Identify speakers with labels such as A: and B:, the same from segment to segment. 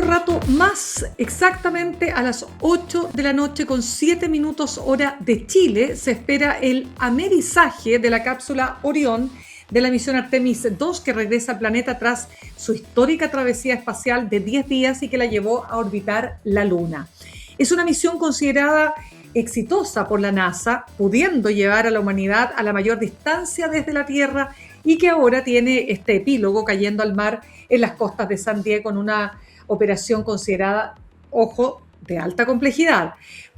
A: rato más, exactamente a las 8 de la noche con 7 minutos hora de Chile, se espera el amerizaje de la cápsula Orión de la misión Artemis 2 que regresa al planeta tras su histórica travesía espacial de 10 días y que la llevó a orbitar la Luna. Es una misión considerada exitosa por la NASA, pudiendo llevar a la humanidad a la mayor distancia desde la Tierra y que ahora tiene este epílogo cayendo al mar en las costas de San Diego con una operación considerada, ojo, de alta complejidad.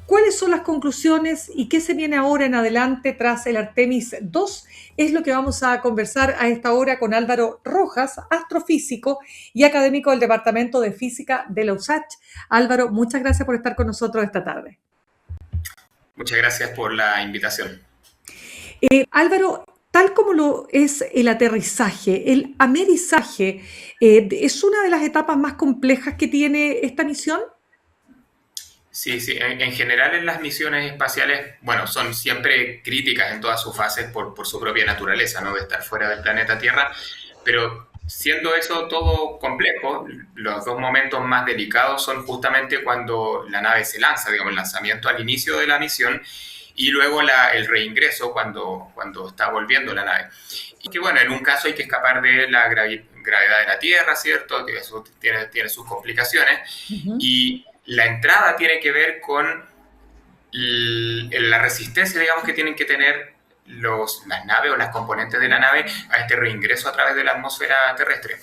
A: ¿Cuáles son las conclusiones y qué se viene ahora en adelante tras el Artemis 2? Es lo que vamos a conversar a esta hora con Álvaro Rojas, astrofísico y académico del Departamento de Física de la USACH. Álvaro, muchas gracias por estar con nosotros esta tarde.
B: Muchas gracias por la invitación.
A: Álvaro, tal como lo es el aterrizaje, el amerizaje, ¿es una de las etapas más complejas que tiene esta misión?
B: Sí. En general en las misiones espaciales, bueno, son siempre críticas en todas sus fases por su propia naturaleza, ¿no? De estar fuera del planeta Tierra, pero siendo eso todo complejo, los dos momentos más delicados son justamente cuando la nave se lanza, digamos, el lanzamiento al inicio de la misión y luego el reingreso cuando está volviendo la nave. Y que bueno, en un caso hay que escapar de la gravedad de la Tierra, ¿cierto? Que eso tiene sus complicaciones. Uh-huh. Y la entrada tiene que ver con la resistencia, digamos, que tienen que tener las naves o las componentes de la nave a este reingreso a través de la atmósfera terrestre.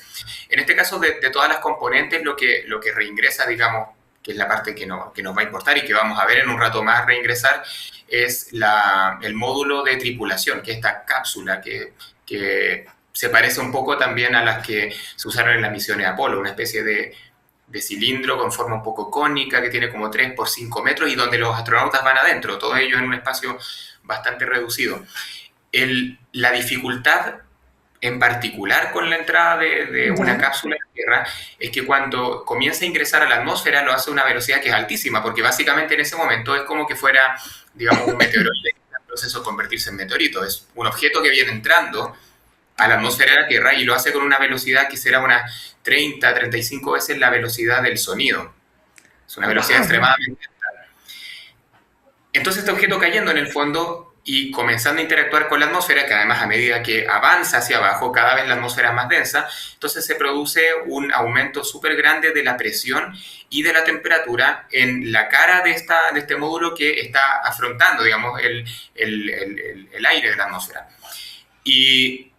B: En este caso, de todas las componentes, lo que reingresa, digamos, que es la parte que nos va a importar y que vamos a ver en un rato más reingresar, es el módulo de tripulación, que es esta cápsula que se parece un poco también a las que se usaron en las misiones Apolo, una especie de cilindro con forma un poco cónica que tiene como 3 por 5 metros y donde los astronautas van adentro, todo ello en un espacio bastante reducido. La dificultad en particular con la entrada de una cápsula a la Tierra es que cuando comienza a ingresar a la atmósfera lo hace a una velocidad que es altísima, porque básicamente en ese momento es como que fuera, digamos, un meteoroide en el proceso de convertirse en meteorito. Es un objeto que viene entrando a la atmósfera de la Tierra y lo hace con una velocidad que será unas 30, 35 veces la velocidad del sonido. Es una velocidad extremadamente alta. Entonces este objeto cayendo en el fondo y comenzando a interactuar con la atmósfera, que además a medida que avanza hacia abajo, cada vez la atmósfera es más densa, entonces se produce un aumento súper grande de la presión y de la temperatura en la cara de este módulo que está afrontando, digamos, el aire de la atmósfera. Y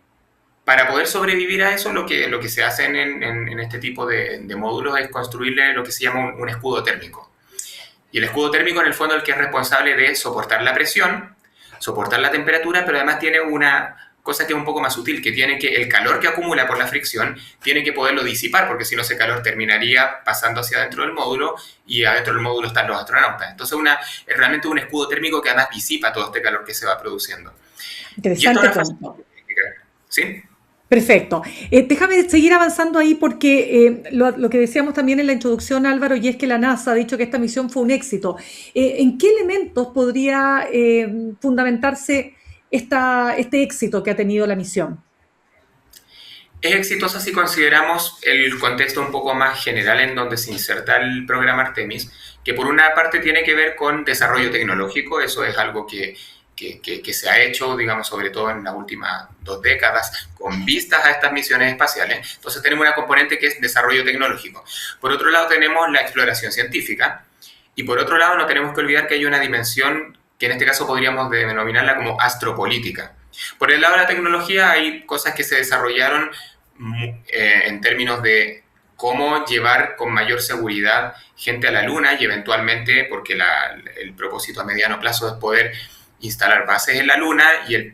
B: para poder sobrevivir a eso, lo que se hace en este tipo de módulos es construirle lo que se llama un escudo térmico. Y el escudo térmico, en el fondo, es el que es responsable de soportar la presión, soportar la temperatura, pero además tiene una cosa que es un poco más sutil, que tiene que el calor que acumula por la fricción tiene que poderlo disipar, porque si no ese calor terminaría pasando hacia adentro del módulo y adentro del módulo están los astronautas. Entonces es realmente un escudo térmico que además disipa todo este calor que se va produciendo.
A: Interesante.
B: ¿Sí?
A: Perfecto. Déjame seguir avanzando ahí porque lo que decíamos también en la introducción, Álvaro, y es que la NASA ha dicho que esta misión fue un éxito. ¿En qué elementos podría fundamentarse este éxito que ha tenido la misión?
B: Es exitosa si consideramos el contexto un poco más general en donde se inserta el programa Artemis, que por una parte tiene que ver con desarrollo tecnológico. Eso es algo que se ha hecho, digamos, sobre todo en las últimas 2 décadas, con vistas a estas misiones espaciales. Entonces tenemos una componente que es desarrollo tecnológico. Por otro lado tenemos la exploración científica y por otro lado no tenemos que olvidar que hay una dimensión que en este caso podríamos denominarla como astropolítica. Por el lado de la tecnología hay cosas que se desarrollaron en términos de cómo llevar con mayor seguridad gente a la Luna y eventualmente, porque el propósito a mediano plazo es poder instalar bases en la Luna y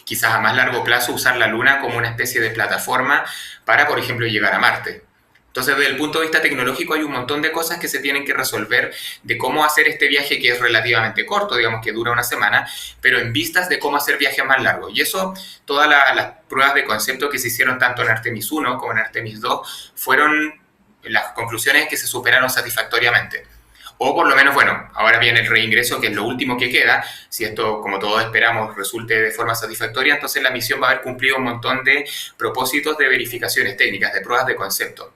B: quizás a más largo plazo usar la Luna como una especie de plataforma para, por ejemplo, llegar a Marte. Entonces, desde el punto de vista tecnológico hay un montón de cosas que se tienen que resolver de cómo hacer este viaje que es relativamente corto, digamos que dura una semana, pero en vistas de cómo hacer viajes más largos. Y eso, todas las pruebas de concepto que se hicieron tanto en Artemis 1 como en Artemis 2 fueron las conclusiones que se superaron satisfactoriamente. O por lo menos, bueno, ahora viene el reingreso, que es lo último que queda. Si esto, como todos esperamos, resulte de forma satisfactoria, entonces la misión va a haber cumplido un montón de propósitos de verificaciones técnicas, de pruebas de concepto.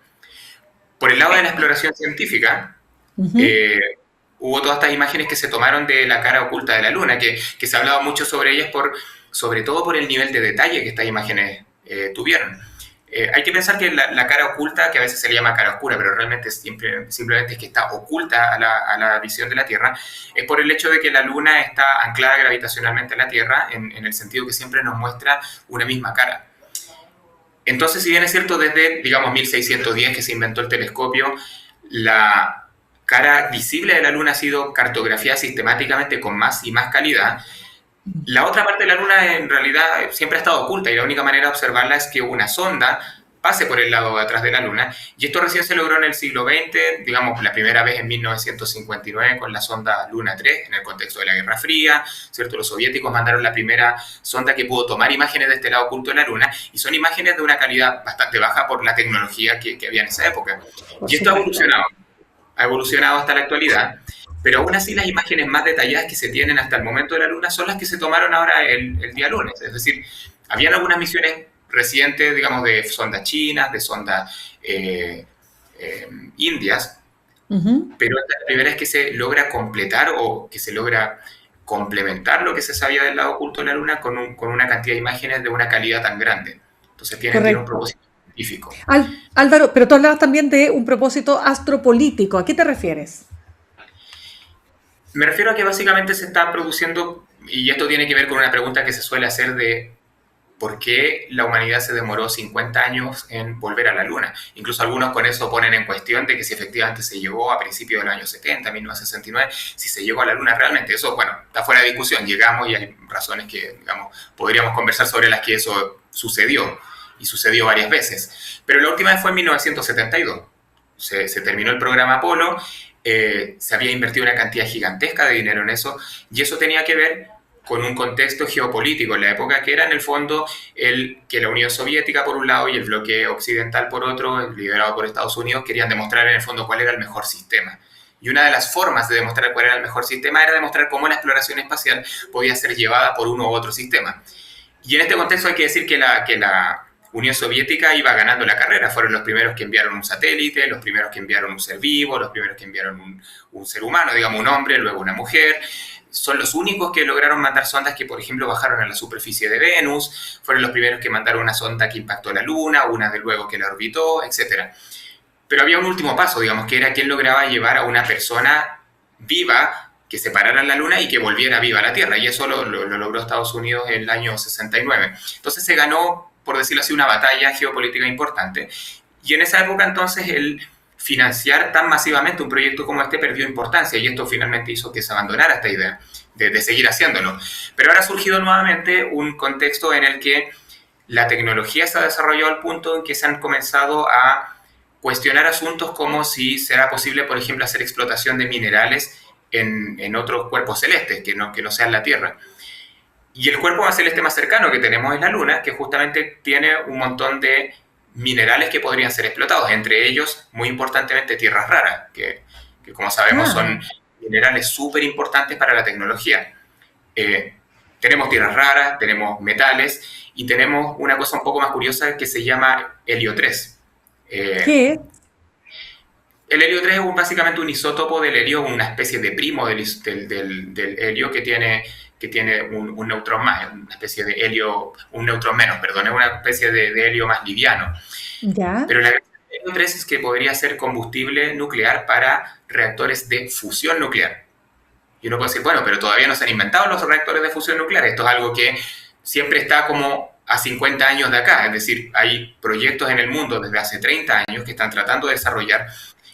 B: Por el lado de la exploración científica,
A: Ujú.
B: eh, hubo todas estas imágenes que se tomaron de la cara oculta de la Luna, que se ha hablado mucho sobre ellas, sobre todo por el nivel de detalle que estas imágenes tuvieron. Hay que pensar que la cara oculta, que a veces se le llama cara oscura, pero realmente simplemente es que está oculta a la visión de la Tierra, es por el hecho de que la Luna está anclada gravitacionalmente a la Tierra, en el sentido que siempre nos muestra una misma cara. Entonces, si bien es cierto, desde, digamos, 1610 que se inventó el telescopio, la cara visible de la Luna ha sido cartografiada sistemáticamente con más y más calidad. La otra parte de la Luna en realidad siempre ha estado oculta y la única manera de observarla es que una sonda pase por el lado de atrás de la Luna. Y esto recién se logró en el siglo XX, digamos, la primera vez en 1959 con la sonda Luna 3, en el contexto de la Guerra Fría, ¿cierto? Los soviéticos mandaron la primera sonda que pudo tomar imágenes de este lado oculto de la Luna, y son imágenes de una calidad bastante baja por la tecnología que había en esa época.
A: Por
B: Y esto
A: supuesto.
B: ha evolucionado hasta la actualidad, pero aún así las imágenes más detalladas que se tienen hasta el momento de la Luna son las que se tomaron ahora el día lunes. Es decir, habían algunas misiones recientes, digamos, de sondas chinas, de sondas indias,
A: Ujú.
B: pero esta es la primera vez que se logra completar o que se logra complementar lo que se sabía del lado oculto de la Luna con una cantidad de imágenes de una calidad tan grande. Entonces tiene un
A: Correcto.
B: propósito científico.
A: Álvaro, pero tú hablabas también de un propósito astropolítico. ¿A qué te refieres?
B: Me refiero a que básicamente se está produciendo, y esto tiene que ver con una pregunta que se suele hacer de por qué la humanidad se demoró 50 años en volver a la Luna. Incluso algunos con eso ponen en cuestión de que si efectivamente se llegó a principios del año 70, 1969, si se llegó a la Luna realmente. Eso, bueno, está fuera de discusión. Llegamos y hay razones que, digamos, podríamos conversar sobre las que eso sucedió, y sucedió varias veces. Pero la última vez fue en 1972. Se terminó el programa Apolo, se había invertido una cantidad gigantesca de dinero en eso, y eso tenía que ver con un contexto geopolítico en la época que era en el fondo que la Unión Soviética por un lado y el bloque occidental por otro, liderado por Estados Unidos, querían demostrar en el fondo cuál era el mejor sistema. Y una de las formas de demostrar cuál era el mejor sistema era demostrar cómo la exploración espacial podía ser llevada por uno u otro sistema. Y en este contexto hay que decir que la Unión Soviética iba ganando la carrera. Fueron los primeros que enviaron un satélite, los primeros que enviaron un ser vivo, los primeros que enviaron un ser humano, digamos un hombre, luego una mujer. Son los únicos que lograron mandar sondas que, por ejemplo, bajaron a la superficie de Venus. Fueron los primeros que mandaron una sonda que impactó la Luna, una de luego que la orbitó, etc. Pero había un último paso, digamos, que era quién lograba llevar a una persona viva que se parara en la Luna y que volviera viva a la Tierra. Y eso lo logró Estados Unidos en el año 69. Entonces se ganó, por decirlo así, una batalla geopolítica importante. Y en esa época, entonces, el financiar tan masivamente un proyecto como este perdió importancia, y esto finalmente hizo que se abandonara esta idea de seguir haciéndolo. Pero ahora ha surgido nuevamente un contexto en el que la tecnología se ha desarrollado al punto en que se han comenzado a cuestionar asuntos como si será posible, por ejemplo, hacer explotación de minerales en otros cuerpos celestes que no sean la Tierra. Y el cuerpo más celeste más cercano que tenemos es la Luna, que justamente tiene un montón de minerales que podrían ser explotados, entre ellos, muy importantemente, tierras raras, que como sabemos
A: Ah,
B: son minerales súper importantes para la tecnología. Eh, Tenemos tierras raras, tenemos metales y tenemos una cosa un poco más curiosa que se llama helio 3. Eh,
A: ¿qué?
B: el helio 3 es básicamente un isótopo del helio, una especie de primo del helio que tiene un neutrón más, una especie de helio, un neutrón menos, perdón, es una especie de helio más liviano.
A: Ya.
B: Pero la gracia del helio 3 es que podría ser combustible nuclear para reactores de fusión nuclear. Y uno puede decir, bueno, pero todavía no se han inventado los reactores de fusión nuclear. Esto es algo que siempre está como a 50 años de acá. Es decir, hay proyectos en el mundo desde hace 30 años que están tratando de desarrollar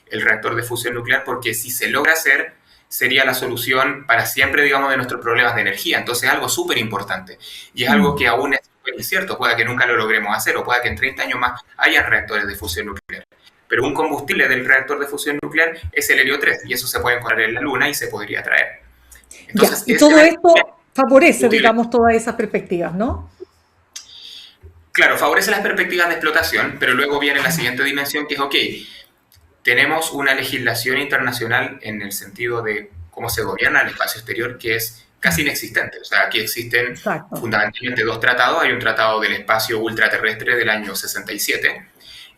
B: el reactor de fusión nuclear, porque si se logra hacer, sería la solución para siempre, digamos, de nuestros problemas de energía. Entonces es algo súper importante. Y es algo
A: Mm.
B: que aún es incierto. Pueda que nunca lo logremos hacer, o pueda que en 30 años más haya reactores de fusión nuclear. Pero un combustible del reactor de fusión nuclear es el helio 3, y eso se puede encontrar en la Luna y se podría traer.
A: Ya.
B: Entonces,
A: Y
B: ese
A: todo esto favorece,
B: combustible,
A: digamos, todas esas perspectivas, ¿no?
B: claro, favorece las perspectivas de explotación, pero luego viene la siguiente dimensión que es, ok, tenemos una legislación internacional en el sentido de cómo se gobierna el espacio exterior que es casi inexistente. O sea, aquí existen
A: Exacto.
B: fundamentalmente dos tratados. Hay un tratado del espacio ultraterrestre del año 67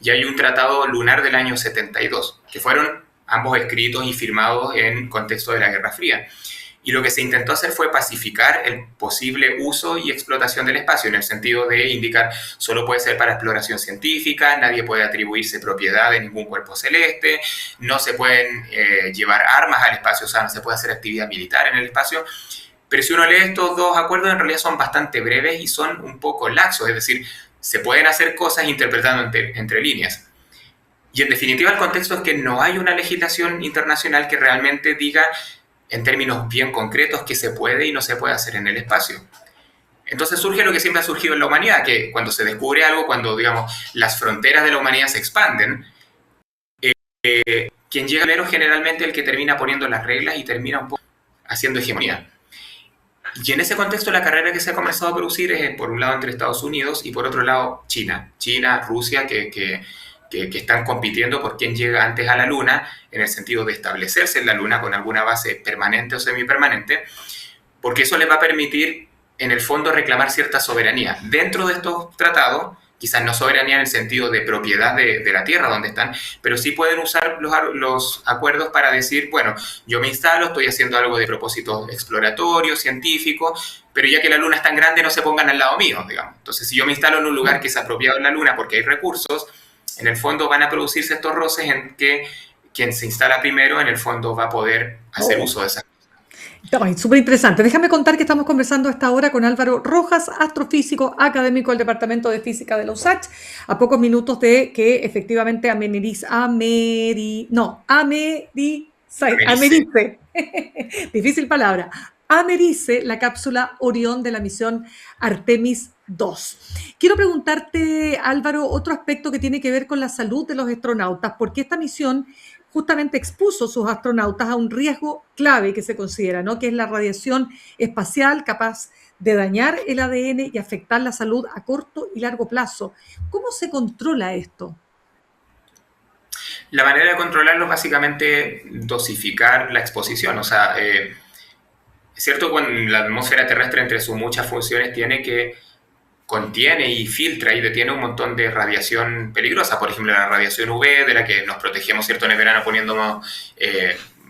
B: y hay un tratado lunar del año 72, que fueron ambos escritos y firmados en contexto de la Guerra Fría. Y lo que se intentó hacer fue pacificar el posible uso y explotación del espacio, en el sentido de indicar solo puede ser para exploración científica, nadie puede atribuirse propiedad de ningún cuerpo celeste, no se pueden llevar armas al espacio, o sea, no se puede hacer actividad militar en el espacio. Pero si uno lee estos dos acuerdos, en realidad son bastante breves y son un poco laxos, es decir, se pueden hacer cosas interpretando entre líneas. Y en definitiva el contexto es que no hay una legislación internacional que realmente diga en términos bien concretos qué se puede y no se puede hacer en el espacio. Entonces surge lo que siempre ha surgido en la humanidad, que cuando se descubre algo, cuando, digamos, las fronteras de la humanidad se expanden, quien llega primero generalmente es el que termina poniendo las reglas y termina un poco haciendo hegemonía. Y en ese contexto la carrera que se ha comenzado a producir es, por un lado, entre Estados Unidos y por otro lado, China, Rusia, que están compitiendo por quién llega antes a la Luna, en el sentido de establecerse en la Luna con alguna base permanente o semipermanente, porque eso les va a permitir, en el fondo, reclamar cierta soberanía. Dentro de estos tratados, quizás no soberanía en el sentido de propiedad de la tierra donde están, pero sí pueden usar los acuerdos para decir, bueno, yo me instalo, estoy haciendo algo de propósito exploratorio, científico, pero ya que la Luna es tan grande, no se pongan al lado mío, digamos. Entonces, si yo me instalo en un lugar que es apropiado en la Luna porque hay recursos, en el fondo van a producirse estos roces en que quien se instala primero, en el fondo, va a poder hacer uso de esas cosas.
A: Súper interesante. Déjame contar que estamos conversando a esta hora con Álvaro Rojas, astrofísico académico del Departamento de Física de la USACH, a pocos minutos de que efectivamente americe, difícil palabra, americe la cápsula Orión de la misión Artemis 2. Quiero preguntarte, Álvaro, otro aspecto que tiene que ver con la salud de los astronautas, porque esta misión justamente expuso a sus astronautas a un riesgo clave que se considera, ¿no? Que es la radiación espacial capaz de dañar el ADN y afectar la salud a corto y largo plazo. ¿Cómo se controla esto?
B: La manera de controlarlo es básicamente dosificar la exposición. O sea, es cierto que la atmósfera terrestre, entre sus muchas funciones, contiene y filtra y detiene un montón de radiación peligrosa. Por ejemplo, la radiación UV, de la que nos protegemos, ¿cierto?, en el verano poniéndonos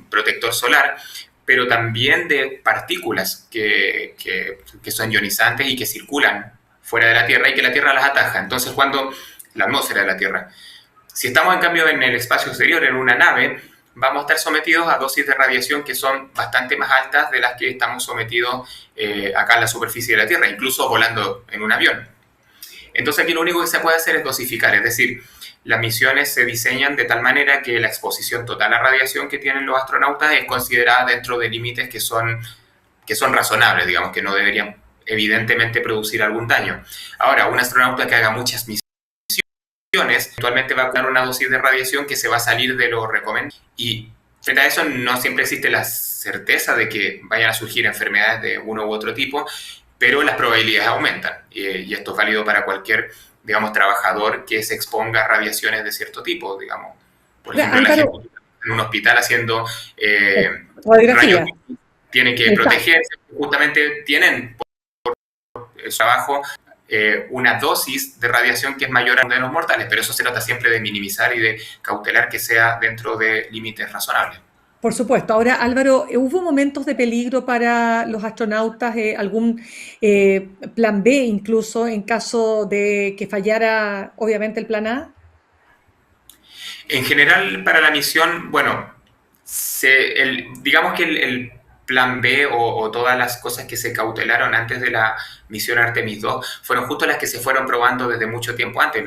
B: protector solar, pero también de partículas que son ionizantes y que circulan fuera de la Tierra y que la Tierra las ataja. Entonces, cuando la atmósfera de la Tierra, si estamos en cambio en el espacio exterior, en una nave, vamos a estar sometidos a dosis de radiación que son bastante más altas de las que estamos sometidos acá en la superficie de la Tierra, incluso volando en un avión. Entonces aquí lo único que se puede hacer es dosificar, es decir, las misiones se diseñan de tal manera que la exposición total a radiación que tienen los astronautas es considerada dentro de límites que son razonables, digamos, que no deberían evidentemente producir algún daño. Ahora, un astronauta que haga muchas misiones eventualmente va a dar una dosis de radiación que se va a salir de lo recomendado. Y frente a eso no siempre existe la certeza de que vayan a surgir enfermedades de uno u otro tipo, pero las probabilidades aumentan. Y esto es válido para cualquier, digamos, trabajador que se exponga a radiaciones de cierto tipo, digamos. Por ejemplo, la gente en un hospital haciendo rayos tienen que protegerse, justamente tienen por el trabajo una dosis de radiación que es mayor a de los mortales, pero eso se trata siempre de minimizar y de cautelar que sea dentro de límites razonables.
A: Por supuesto. Ahora, Álvaro, ¿hubo momentos de peligro para los astronautas, algún plan B incluso en caso de que fallara, obviamente, el plan A?
B: En general, para la misión, bueno, digamos que el plan B o todas las cosas que se cautelaron antes de la misión Artemis 2 fueron justo las que se fueron probando desde mucho tiempo antes.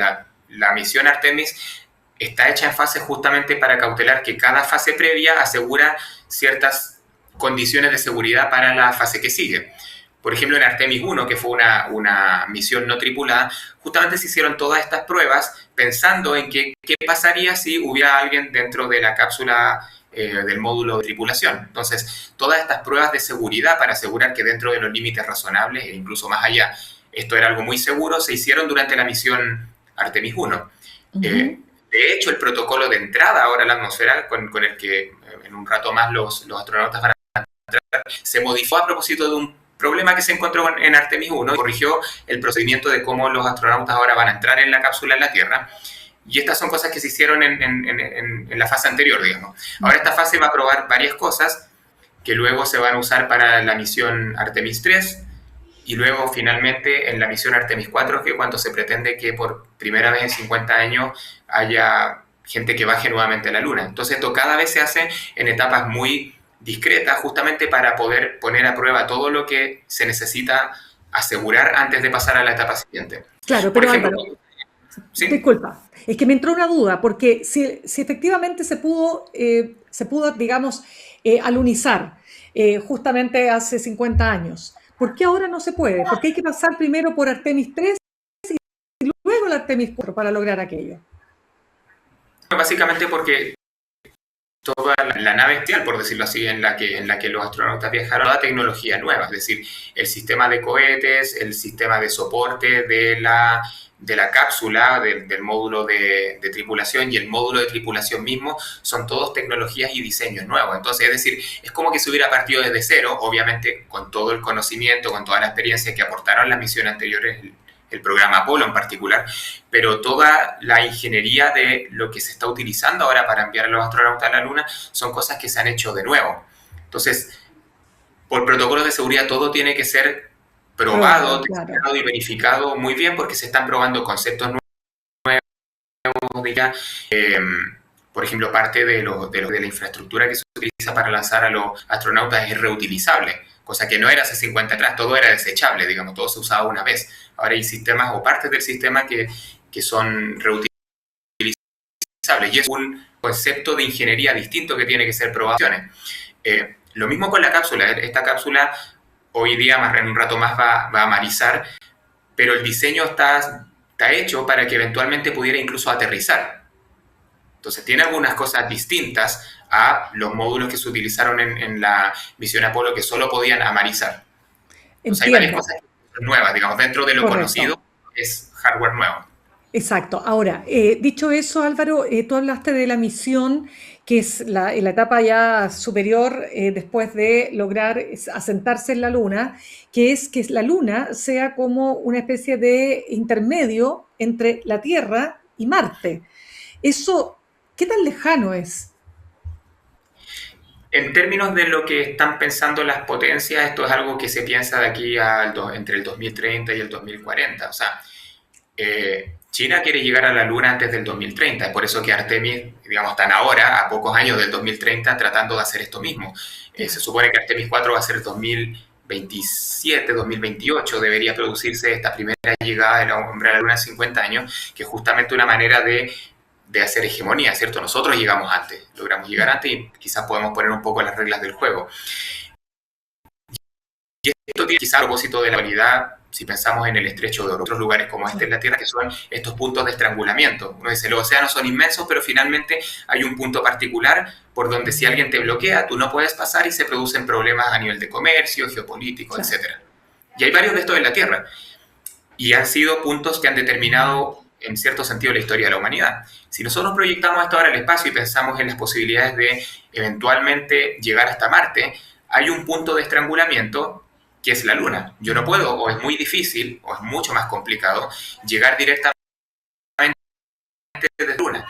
B: La misión Artemis está hecha en fases justamente para cautelar que cada fase previa asegura ciertas condiciones de seguridad para la fase que sigue. Por ejemplo, en Artemis 1, que fue una misión no tripulada, justamente se hicieron todas estas pruebas pensando en qué pasaría si hubiera alguien dentro de la cápsula del módulo de tripulación. Entonces, todas estas pruebas de seguridad para asegurar que dentro de los límites razonables e incluso más allá, esto era algo muy seguro, se hicieron durante la misión Artemis 1. De hecho, el protocolo de entrada ahora a la atmósfera, con el que en un rato más los astronautas van a entrar, se modificó a propósito de un problema que se encontró en Artemis 1 y corrigió el procedimiento de cómo los astronautas ahora van a entrar en la cápsula en la Tierra. Y estas son cosas que se hicieron en la fase anterior, digamos. Ahora esta fase va a probar varias cosas que luego se van a usar para la misión Artemis 3 y luego finalmente en la misión Artemis 4, que es cuando se pretende que por primera vez en 50 años haya gente que baje nuevamente a la Luna. Entonces esto cada vez se hace en etapas muy discretas, justamente para poder poner a prueba todo lo que se necesita asegurar antes de pasar a la etapa siguiente.
A: Claro,
B: Por
A: pero
B: ejemplo,
A: Álvaro,
B: ¿sí?
A: disculpa, es que me entró una duda, porque si efectivamente se pudo, digamos, alunizar justamente hace 50 años, ¿por qué ahora no se puede? ¿Por qué hay que pasar primero por Artemis 3 y luego el Artemis 4 para lograr aquello?
B: Básicamente porque toda la nave espacial, por decirlo así, en la que los astronautas viajaron, toda tecnología nueva, es decir, el sistema de cohetes, el sistema de soporte de la cápsula, del módulo de tripulación y el módulo de tripulación mismo, son todos tecnologías y diseños nuevos. Entonces, es decir, es como que se hubiera partido desde cero, obviamente con todo el conocimiento, con toda la experiencia que aportaron las misiones anteriores, el programa Apolo en particular, pero toda la ingeniería de lo que se está utilizando ahora para enviar a los astronautas a la Luna son cosas que se han hecho de nuevo. Entonces, por protocolos de seguridad todo tiene que ser probado,
A: Claro, claro.
B: testado y verificado muy bien porque se están probando conceptos nuevos de ya, por ejemplo, parte de la infraestructura que se utiliza para lanzar a los astronautas es reutilizable, cosa que no era hace 50 atrás, todo era desechable, digamos, todo se usaba una vez. Ahora hay sistemas o partes del sistema que son reutilizables y es un concepto de ingeniería distinto que tiene que ser probaciones. Lo mismo con la cápsula. Esta cápsula hoy día, en un rato más, va a amarizar, pero el diseño está hecho para que eventualmente pudiera incluso aterrizar. Entonces tiene algunas cosas distintas a los módulos que se utilizaron en la misión Apolo que solo podían amarizar. Entonces hay varias
A: Entiendo,
B: cosas nuevas, digamos, dentro de lo
A: correcto.
B: conocido es hardware nuevo.
A: Exacto. Ahora, dicho eso, Álvaro, tú hablaste de la misión, que es la etapa ya superior después de lograr asentarse en la Luna, que es que la Luna sea como una especie de intermedio entre la Tierra y Marte. Eso, ¿qué tan lejano es?
B: En términos de lo que están pensando las potencias, esto es algo que se piensa de aquí entre el 2030 y el 2040. O sea, China quiere llegar a la Luna antes del 2030, es por eso que Artemis, digamos, están ahora, a pocos años del 2030, tratando de hacer esto mismo. Se supone que Artemis 4 va a ser 2027, 2028, debería producirse esta primera llegada del hombre a la Luna en 50 años, que es justamente una manera de hacer hegemonía, ¿cierto? Nosotros llegamos antes, logramos llegar antes y quizás podemos poner un poco las reglas del juego. Y esto tiene quizá a propósito de la humanidad, si pensamos en el estrecho de otros lugares como este en la Tierra, que son estos puntos de estrangulamiento. Uno dice, los océanos son inmensos, pero finalmente hay un punto particular por donde si alguien te bloquea, tú no puedes pasar y se producen problemas a nivel de comercio, geopolítico,
A: Claro,
B: etc. Y hay varios de estos en la Tierra. Y han sido puntos que han determinado, en cierto sentido, la historia de la humanidad. Si nosotros proyectamos esto ahora al espacio y pensamos en las posibilidades de eventualmente llegar hasta Marte, hay un punto de estrangulamiento que es la Luna. Yo no puedo, o es muy difícil, o es mucho más complicado, llegar directamente desde la Luna,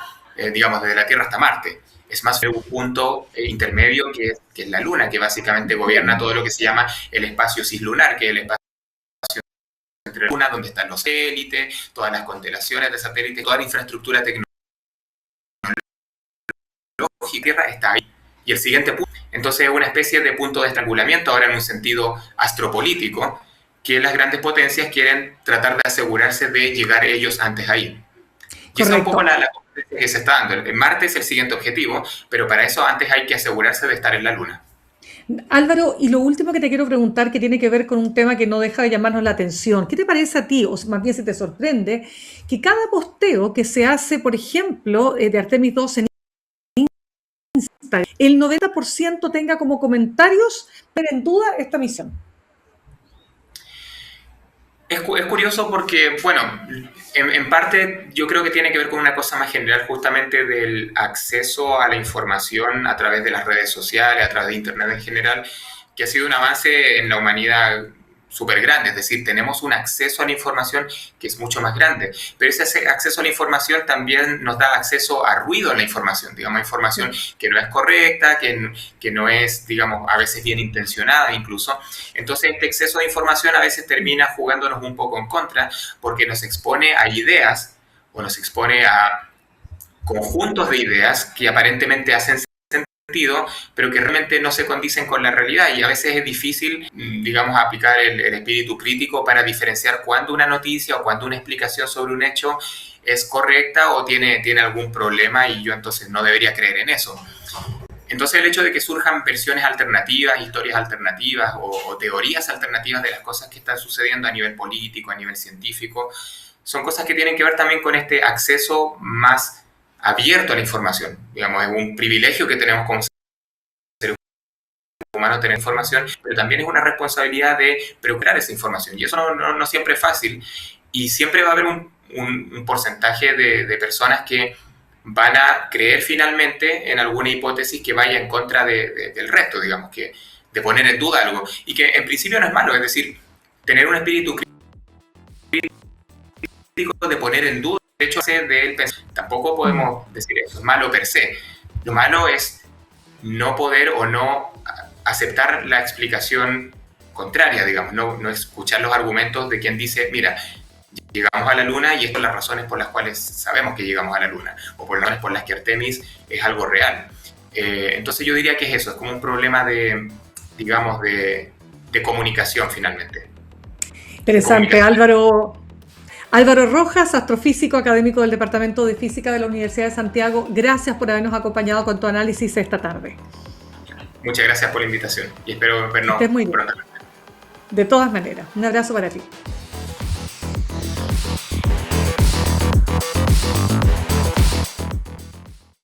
B: digamos, desde la Tierra hasta Marte. Es más un punto intermedio que es la Luna, que básicamente gobierna
A: entiendo.
B: todo lo que se llama el espacio cislunar, que es el espacio entre la Luna, donde están los satélites, todas las constelaciones de satélites, toda la infraestructura tecnológica y Tierra está ahí. Y el siguiente punto, entonces es una especie de punto de estrangulamiento, ahora en un sentido astropolítico, que las grandes potencias quieren tratar de asegurarse de llegar ellos antes ahí. Y esa es un
A: Correcto.
B: poco la competencia que se está dando. En Marte es el siguiente objetivo, pero para eso antes hay que asegurarse de estar en la Luna.
A: Álvaro, y lo último que te quiero preguntar, que tiene que ver con un tema que no deja de llamarnos la atención. ¿Qué te parece a ti, o más bien si te sorprende, que cada posteo que se hace, por ejemplo, de Artemis 2 en Instagram, el 90% tenga como comentarios poner en duda esta misión?
B: Es curioso porque, bueno, en parte yo creo que tiene que ver con una cosa más general justamente del acceso a la información a través de las redes sociales, a través de Internet en general, que ha sido un avance en la humanidad súper grande, es decir, tenemos un acceso a la información que es mucho más grande, pero ese acceso a la información también nos da acceso a ruido en la información, digamos, información que no es correcta, que no es, digamos, a veces bien intencionada incluso. Entonces, este exceso de información a veces termina jugándonos un poco en contra porque nos expone a ideas o nos expone a conjuntos de ideas que aparentemente hacen sentido, pero que realmente no se condicen con la realidad, y a veces es difícil, digamos, aplicar el espíritu crítico para diferenciar cuándo una noticia o cuándo una explicación sobre un hecho es correcta o tiene algún problema y yo entonces no debería creer en eso. Entonces el hecho de que surjan versiones alternativas, historias alternativas o teorías alternativas de las cosas que están sucediendo a nivel político, a nivel científico, son cosas que tienen que ver también con este acceso más abierto a la información. Digamos, es un privilegio que tenemos como seres humanos tener información, pero también es una responsabilidad de procurar esa información. Y eso no siempre es fácil. Y siempre va a haber un porcentaje de personas que van a creer finalmente en alguna hipótesis que vaya en contra del resto, digamos, que de poner en duda algo. Y que en principio no es malo, es decir, tener un espíritu crítico de poner en duda el hecho del pensamiento. Tampoco podemos decir eso es malo per se. Lo malo es no poder o no aceptar la explicación contraria, digamos, no escuchar los argumentos de quien dice, mira, llegamos a la Luna y estas son las razones por las cuales sabemos que llegamos a la Luna, o por las razones por las que Artemis es algo real. Entonces yo diría que es eso, es como un problema digamos, de comunicación finalmente.
A: Interesante, Álvaro Rojas, astrofísico académico del Departamento de Física de la Universidad de Santiago. Gracias por habernos acompañado con tu análisis esta tarde.
B: Muchas gracias por la invitación y espero vernos
A: pronto. De todas maneras, un abrazo para ti.